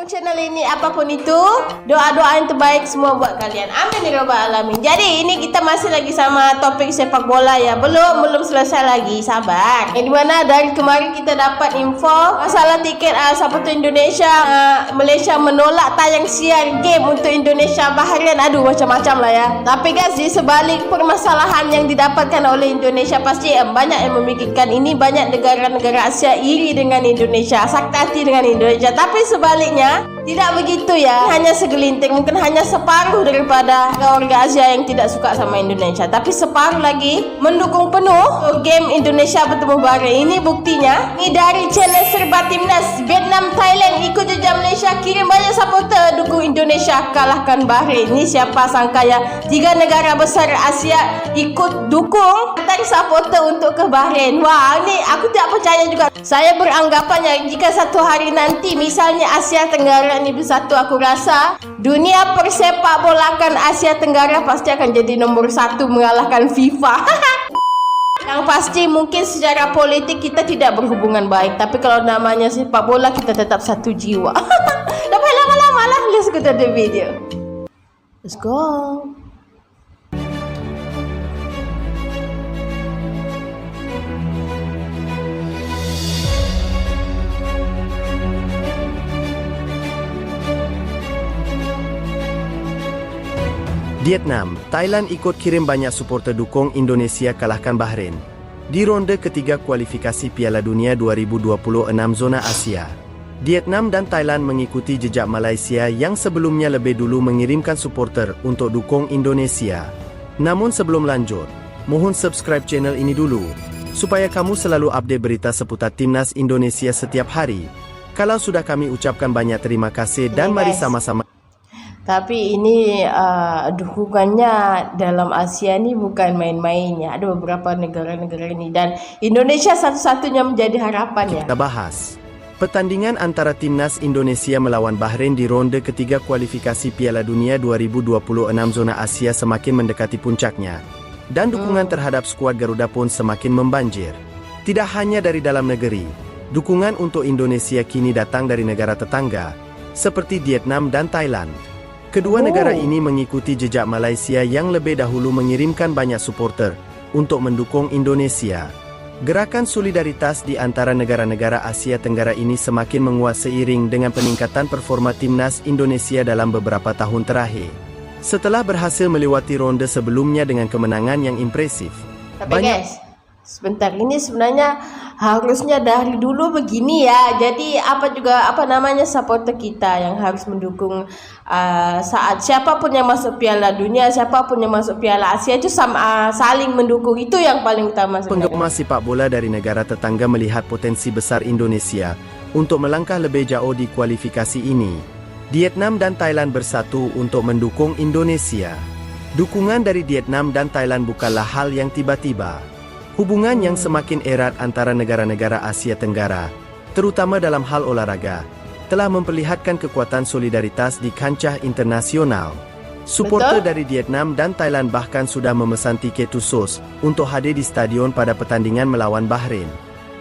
mendukung channel ini apapun itu. Doa-doa yang terbaik semua buat kalian. Amin ya rabbal alamin. Jadi ini kita masih lagi sama topik sepak bola ya. Belum selesai lagi, sabar. Yang dimana dari kemarin kita dapat info masalah tiket supporter Indonesia. Malaysia menolak tayang siar game untuk Indonesia Bahrain. Aduh, macam-macam lah ya. Tapi guys, di sebalik permasalahan yang didapatkan oleh Indonesia, pasti banyak yang memikirkan ini. Banyak negara-negara Asia iri dengan Indonesia, sakit hati dengan Indonesia. Tapi sebaliknya tidak begitu ya. Hanya segelintir, mungkin hanya separuh daripada warga Asia yang tidak suka sama Indonesia. Tapi separuh lagi mendukung penuh game Indonesia bertemu Bahrain. Ini buktinya. Ini dari channel Serba Timnas. Vietnam, Thailand ikut jejak Malaysia, kirim banyak supporter dukung Indonesia kalahkan Bahrain. Ini siapa sangka ya, 3 negara besar Asia ikut dukung antar supporter untuk ke Bahrain. Wah, ini aku tidak percaya juga. Saya beranggapannya jika satu hari nanti misalnya Asia Tenggara ini bersatu, aku rasa dunia persepak bolakan Asia Tenggara pasti akan jadi nomor 1 mengalahkan FIFA. Yang pasti mungkin secara politik kita tidak berhubungan baik, tapi kalau namanya sepak bola kita tetap satu jiwa. Dapat lama-lama lah. Let's go to the video. Let's go. Vietnam, Thailand ikut kirim banyak supporter dukung Indonesia kalahkan Bahrain di ronde ketiga kualifikasi Piala Dunia 2026 zona Asia. Vietnam dan Thailand mengikuti jejak Malaysia yang sebelumnya lebih dulu mengirimkan supporter untuk dukung Indonesia. Namun sebelum lanjut, mohon subscribe channel ini dulu supaya kamu selalu update berita seputar timnas Indonesia setiap hari. Kalau sudah, kami ucapkan banyak terima kasih dan mari sama-sama. Tapi ini dukungannya dalam Asia ini bukan main-mainnya. Ada beberapa negara-negara ini dan Indonesia satu-satunya menjadi harapan ya. Kita bahas pertandingan antara timnas Indonesia melawan Bahrain di ronde ketiga kualifikasi Piala Dunia 2026 zona Asia semakin mendekati puncaknya. Dan dukungan terhadap skuad Garuda pun semakin membanjir. Tidak hanya dari dalam negeri, dukungan untuk Indonesia kini datang dari negara tetangga seperti Vietnam dan Thailand. Kedua negara ini mengikuti jejak Malaysia yang lebih dahulu mengirimkan banyak supporter untuk mendukung Indonesia. Gerakan solidaritas di antara negara-negara Asia Tenggara ini semakin menguat seiring dengan peningkatan performa timnas Indonesia dalam beberapa tahun terakhir. Setelah berhasil melewati ronde sebelumnya dengan kemenangan yang impresif. Tapi guys, sebentar, ini sebenarnya harusnya dari dulu begini ya. Jadi apa namanya supporter kita yang harus mendukung saat siapapun yang masuk Piala Dunia, siapapun yang masuk Piala Asia itu saling mendukung. Itu yang paling utama sebenarnya. Penggemar sepak bola dari negara tetangga melihat potensi besar Indonesia untuk melangkah lebih jauh di kualifikasi ini. Vietnam dan Thailand bersatu untuk mendukung Indonesia. Dukungan dari Vietnam dan Thailand bukanlah hal yang tiba-tiba. Hubungan yang semakin erat antara negara-negara Asia Tenggara, terutama dalam hal olahraga, telah memperlihatkan kekuatan solidaritas di kancah internasional. Supporter dari Vietnam dan Thailand bahkan sudah memesan tiket khusus untuk hadir di stadion pada pertandingan melawan Bahrain.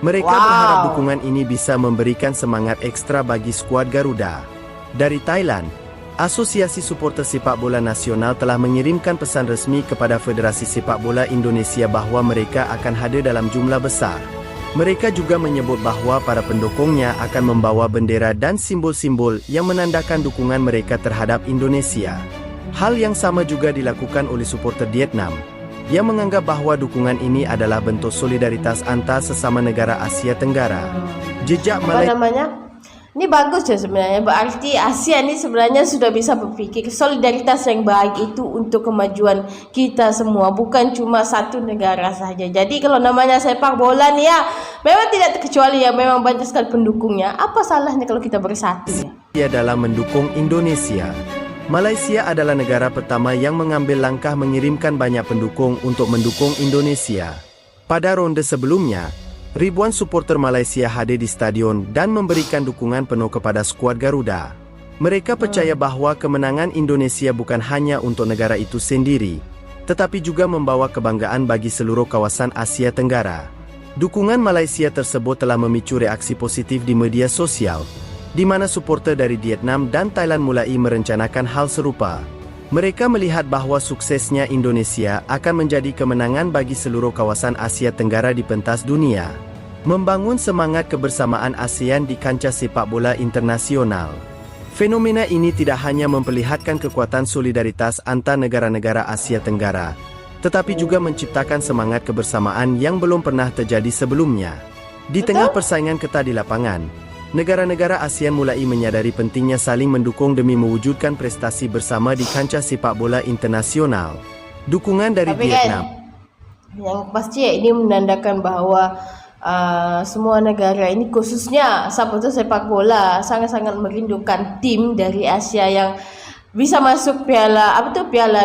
Mereka berharap dukungan ini bisa memberikan semangat ekstra bagi skuad Garuda. Dari Thailand, Asosiasi Supporter Sepak Bola Nasional telah mengirimkan pesan resmi kepada Federasi Sepak Bola Indonesia bahwa mereka akan hadir dalam jumlah besar. Mereka juga menyebut bahwa para pendukungnya akan membawa bendera dan simbol-simbol yang menandakan dukungan mereka terhadap Indonesia. Hal yang sama juga dilakukan oleh supporter Vietnam, yang menganggap bahwa dukungan ini adalah bentuk solidaritas antar sesama negara Asia Tenggara. Jejak Malaysia. Ini bagus ya sebenarnya, berarti Asia ini sebenarnya sudah bisa berpikir solidaritas yang baik itu untuk kemajuan kita semua, bukan cuma satu negara saja. Jadi kalau namanya sepak bola nih ya, memang tidak terkecuali ya, memang banyak sekali pendukungnya. Apa salahnya kalau kita bersatu ya? Dalam mendukung Indonesia. Malaysia adalah negara pertama yang mengambil langkah mengirimkan banyak pendukung untuk mendukung Indonesia. Pada ronde sebelumnya, ribuan supporter Malaysia hadir di stadion dan memberikan dukungan penuh kepada skuad Garuda. Mereka percaya bahwa kemenangan Indonesia bukan hanya untuk negara itu sendiri, tetapi juga membawa kebanggaan bagi seluruh kawasan Asia Tenggara. Dukungan Malaysia tersebut telah memicu reaksi positif di media sosial, di mana supporter dari Vietnam dan Thailand mulai merencanakan hal serupa. Mereka melihat bahwa suksesnya Indonesia akan menjadi kemenangan bagi seluruh kawasan Asia Tenggara di pentas dunia, membangun semangat kebersamaan ASEAN di kancah sepak bola internasional. Fenomena ini tidak hanya memperlihatkan kekuatan solidaritas antar negara-negara Asia Tenggara, tetapi juga menciptakan semangat kebersamaan yang belum pernah terjadi sebelumnya. Di tengah persaingan ketat di lapangan, negara-negara ASEAN mulai menyadari pentingnya saling mendukung demi mewujudkan prestasi bersama di kancah sepak bola internasional. Dukungan dari Vietnam. Yang pasti ini menandakan bahawa semua negara ini, khususnya supporter sepak bola, sangat-sangat merindukan tim dari Asia yang bisa masuk Piala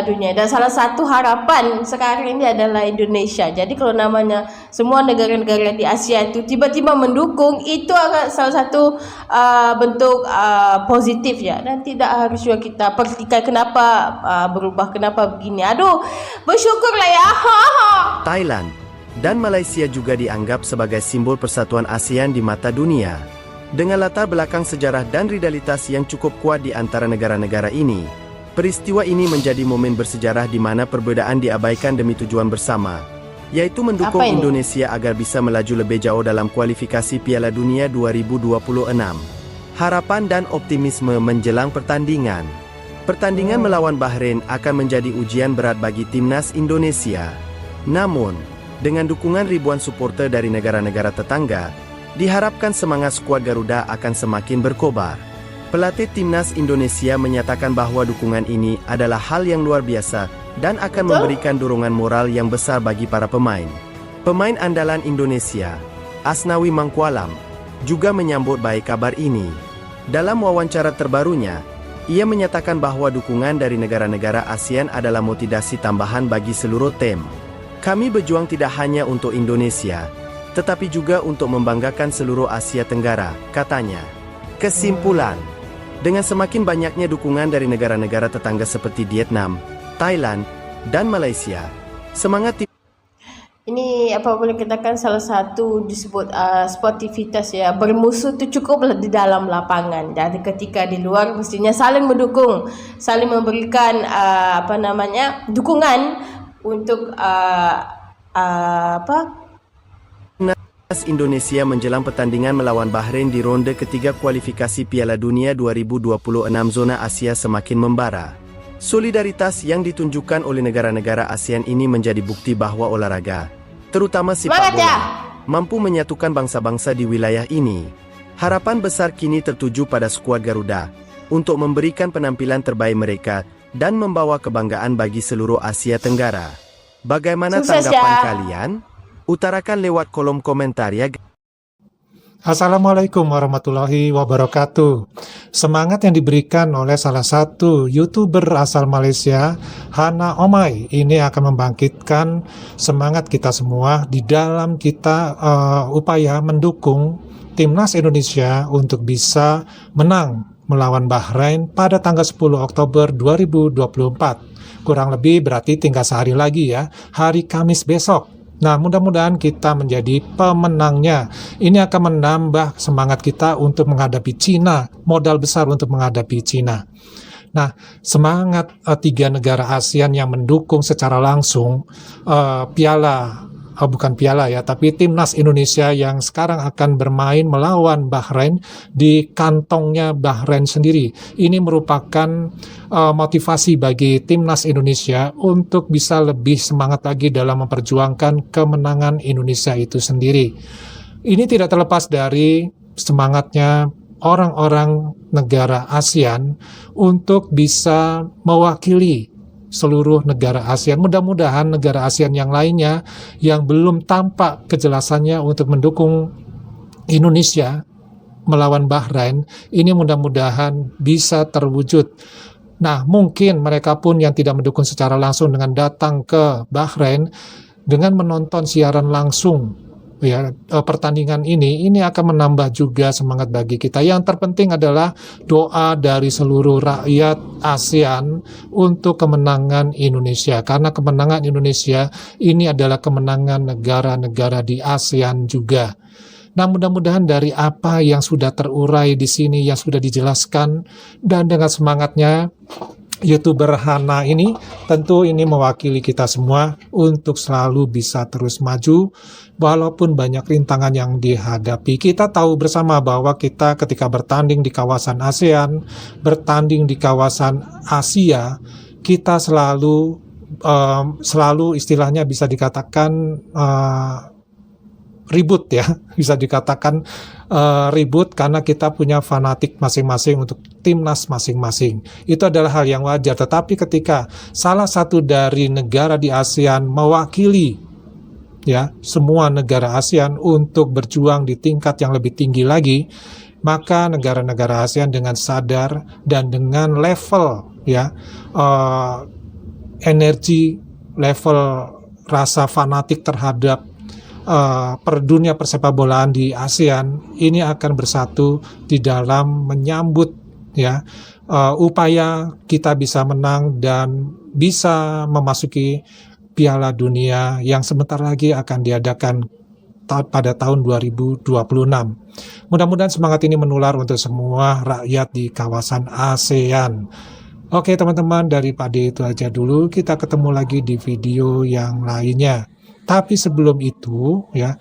Dunia, dan salah satu harapan sekarang ini adalah Indonesia. Jadi kalau namanya semua negara-negara di Asia itu tiba-tiba mendukung, itu agak salah satu bentuk positif ya, dan tidak harus juga kita pertikaikan kenapa berubah, kenapa begini. Aduh, bersyukurlah ya. Thailand dan Malaysia juga dianggap sebagai simbol persatuan ASEAN di mata dunia. Dengan latar belakang sejarah dan rivalitas yang cukup kuat di antara negara-negara ini, peristiwa ini menjadi momen bersejarah di mana perbedaan diabaikan demi tujuan bersama, yaitu mendukung Indonesia agar bisa melaju lebih jauh dalam kualifikasi Piala Dunia 2026. Harapan dan optimisme menjelang pertandingan. Pertandingan melawan Bahrain akan menjadi ujian berat bagi timnas Indonesia. Namun, dengan dukungan ribuan supporter dari negara-negara tetangga, diharapkan semangat skuad Garuda akan semakin berkobar. Pelatih timnas Indonesia menyatakan bahwa dukungan ini adalah hal yang luar biasa dan akan memberikan dorongan moral yang besar bagi para pemain. Pemain andalan Indonesia, Asnawi Mangkualam, juga menyambut baik kabar ini. Dalam wawancara terbarunya, ia menyatakan bahwa dukungan dari negara-negara ASEAN adalah motivasi tambahan bagi seluruh tim. Kami berjuang tidak hanya untuk Indonesia, tetapi juga untuk membanggakan seluruh Asia Tenggara, katanya. Kesimpulan, dengan semakin banyaknya dukungan dari negara-negara tetangga seperti Vietnam, Thailand, dan Malaysia, semangat ini apa boleh katakan salah satu disebut sportivitas ya, bermusuh itu cukuplah di dalam lapangan. Jadi ketika di luar mestinya saling mendukung, saling memberikan dukungan untuk Indonesia menjelang pertandingan melawan Bahrain di ronde ketiga kualifikasi Piala Dunia 2026 zona Asia semakin membara. Solidaritas yang ditunjukkan oleh negara-negara ASEAN ini menjadi bukti bahwa olahraga, terutama sepak bola, mampu menyatukan bangsa-bangsa di wilayah ini. Harapan besar kini tertuju pada skuad Garuda untuk memberikan penampilan terbaik mereka dan membawa kebanggaan bagi seluruh Asia Tenggara. Bagaimana tanggapan kalian? Utarakan lewat kolom komentar ya. Assalamualaikum warahmatullahi wabarakatuh. Semangat yang diberikan oleh salah satu YouTuber asal Malaysia, Hana Omai, ini akan membangkitkan semangat kita semua di dalam kita upaya mendukung timnas Indonesia untuk bisa menang melawan Bahrain pada tanggal 10 Oktober 2024. Kurang lebih berarti tinggal sehari lagi ya, hari Kamis besok. Nah, mudah-mudahan kita menjadi pemenangnya. Ini akan menambah semangat kita untuk menghadapi Cina, modal besar untuk menghadapi Cina. Nah, semangat tiga negara ASEAN yang mendukung secara langsung tapi timnas Indonesia yang sekarang akan bermain melawan Bahrain di kantongnya Bahrain sendiri. Ini merupakan motivasi bagi timnas Indonesia untuk bisa lebih semangat lagi dalam memperjuangkan kemenangan Indonesia itu sendiri. Ini tidak terlepas dari semangatnya orang-orang negara ASEAN untuk bisa mewakili seluruh negara ASEAN. Mudah-mudahan negara ASEAN yang lainnya yang belum tampak kejelasannya untuk mendukung Indonesia melawan Bahrain, ini mudah-mudahan bisa terwujud. Nah, mungkin mereka pun yang tidak mendukung secara langsung dengan datang ke Bahrain, dengan menonton siaran langsung ya pertandingan ini akan menambah juga semangat bagi kita. Yang terpenting adalah doa dari seluruh rakyat ASEAN untuk kemenangan Indonesia, karena kemenangan Indonesia ini adalah kemenangan negara-negara di ASEAN juga. Nah, mudah-mudahan dari apa yang sudah terurai di sini, yang sudah dijelaskan, dan dengan semangatnya YouTuber Hana ini, tentu ini mewakili kita semua untuk selalu bisa terus maju, walaupun banyak rintangan yang dihadapi. Kita tahu bersama bahwa kita ketika bertanding di kawasan ASEAN, bertanding di kawasan Asia, kita selalu istilahnya bisa dikatakan ribut ya, bisa dikatakan ribut karena kita punya fanatik masing-masing untuk timnas masing-masing. Itu adalah hal yang wajar, tetapi ketika salah satu dari negara di ASEAN mewakili ya semua negara ASEAN untuk berjuang di tingkat yang lebih tinggi lagi, maka negara-negara ASEAN dengan sadar dan dengan level ya energi, level rasa fanatik terhadap dunia persepakbolaan di ASEAN ini akan bersatu di dalam menyambut ya upaya kita bisa menang dan bisa memasuki Piala Dunia yang sebentar lagi akan diadakan pada tahun 2026. Mudah-mudahan semangat ini menular untuk semua rakyat di kawasan ASEAN. Oke teman-teman, dari Pak D itu aja dulu, kita ketemu lagi di video yang lainnya. Tapi sebelum itu ya,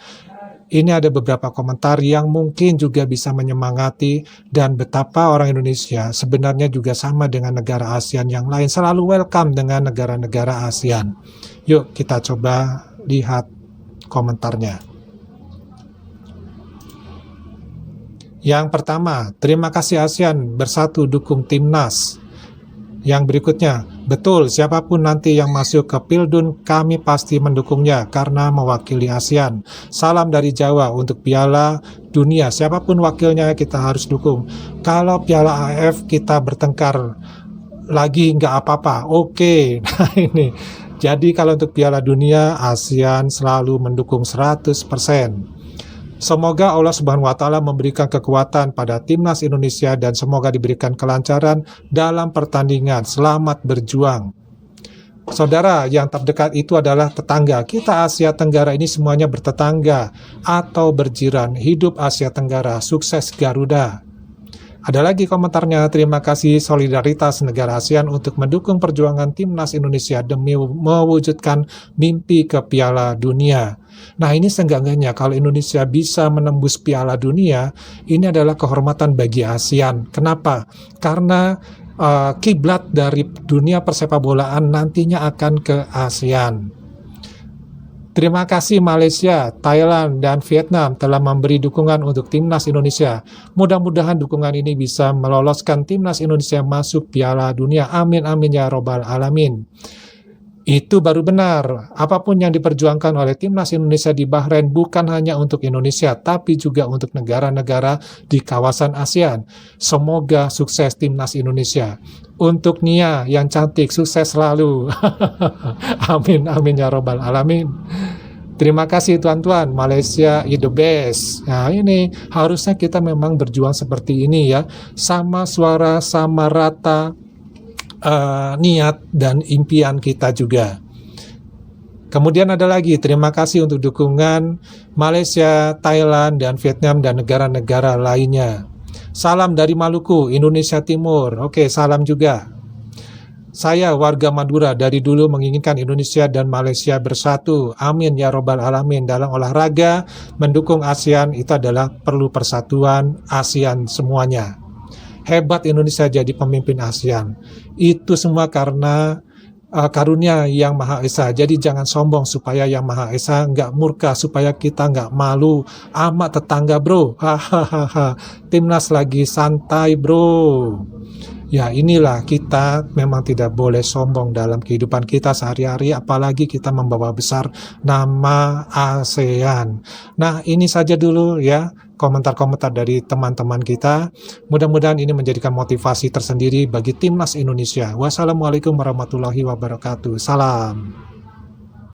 ini ada beberapa komentar yang mungkin juga bisa menyemangati dan betapa orang Indonesia sebenarnya juga sama dengan negara ASEAN yang lain, selalu welcome dengan negara-negara ASEAN. Yuk kita coba lihat komentarnya. Yang pertama, terima kasih ASEAN bersatu dukung timnas. Yang berikutnya, betul, siapapun nanti yang masuk ke Pildun, kami pasti mendukungnya karena mewakili ASEAN. Salam dari Jawa untuk Piala Dunia, siapapun wakilnya kita harus dukung. Kalau Piala AFF kita bertengkar lagi nggak apa-apa, oke. Nah ini, jadi kalau untuk Piala Dunia, ASEAN selalu mendukung 100%. Semoga Allah Subhanahu wa Ta'ala memberikan kekuatan pada timnas Indonesia dan semoga diberikan kelancaran dalam pertandingan. Selamat berjuang. Saudara, yang terdekat itu adalah tetangga. Kita Asia Tenggara ini semuanya bertetangga atau berjiran. Hidup Asia Tenggara, sukses Garuda. Ada lagi komentarnya, terima kasih solidaritas negara ASEAN untuk mendukung perjuangan timnas Indonesia demi mewujudkan mimpi ke Piala Dunia. Nah ini seenggaknya kalau Indonesia bisa menembus Piala Dunia, ini adalah kehormatan bagi ASEAN. Kenapa? Karena kiblat dari dunia persepakbolaan nantinya akan ke ASEAN. Terima kasih Malaysia, Thailand, dan Vietnam telah memberi dukungan untuk timnas Indonesia. Mudah-mudahan dukungan ini bisa meloloskan timnas Indonesia masuk Piala Dunia. Amin amin ya robbal alamin. Itu baru benar. Apapun yang diperjuangkan oleh timnas Indonesia di Bahrain bukan hanya untuk Indonesia, tapi juga untuk negara-negara di kawasan ASEAN. Semoga sukses timnas Indonesia. Untuk Nia yang cantik, sukses selalu. Amin, amin ya robbal alamin. Terima kasih tuan-tuan, Malaysia is the best. Nah ini harusnya kita memang berjuang seperti ini ya. Sama suara, sama rata. Niat dan impian kita juga. Kemudian ada lagi, terima kasih untuk dukungan Malaysia, Thailand, dan Vietnam, dan negara-negara lainnya. Salam dari Maluku, Indonesia Timur. Oke, salam juga. Saya warga Madura dari dulu menginginkan Indonesia dan Malaysia bersatu. Amin ya robbal alamin. Dalam olahraga, mendukung ASEAN itu adalah perlu persatuan ASEAN semuanya. Hebat Indonesia jadi pemimpin ASEAN. Itu semua karena karunia yang Maha Esa. Jadi jangan sombong supaya yang Maha Esa nggak murka, supaya kita nggak malu sama tetangga bro. Hahaha. Timnas lagi santai bro. Ya inilah, kita memang tidak boleh sombong dalam kehidupan kita sehari-hari, apalagi kita membawa besar nama ASEAN. Nah ini saja dulu ya komentar-komentar dari teman-teman kita. Mudah-mudahan ini menjadikan motivasi tersendiri bagi timnas Indonesia. Wassalamualaikum warahmatullahi wabarakatuh. Salam.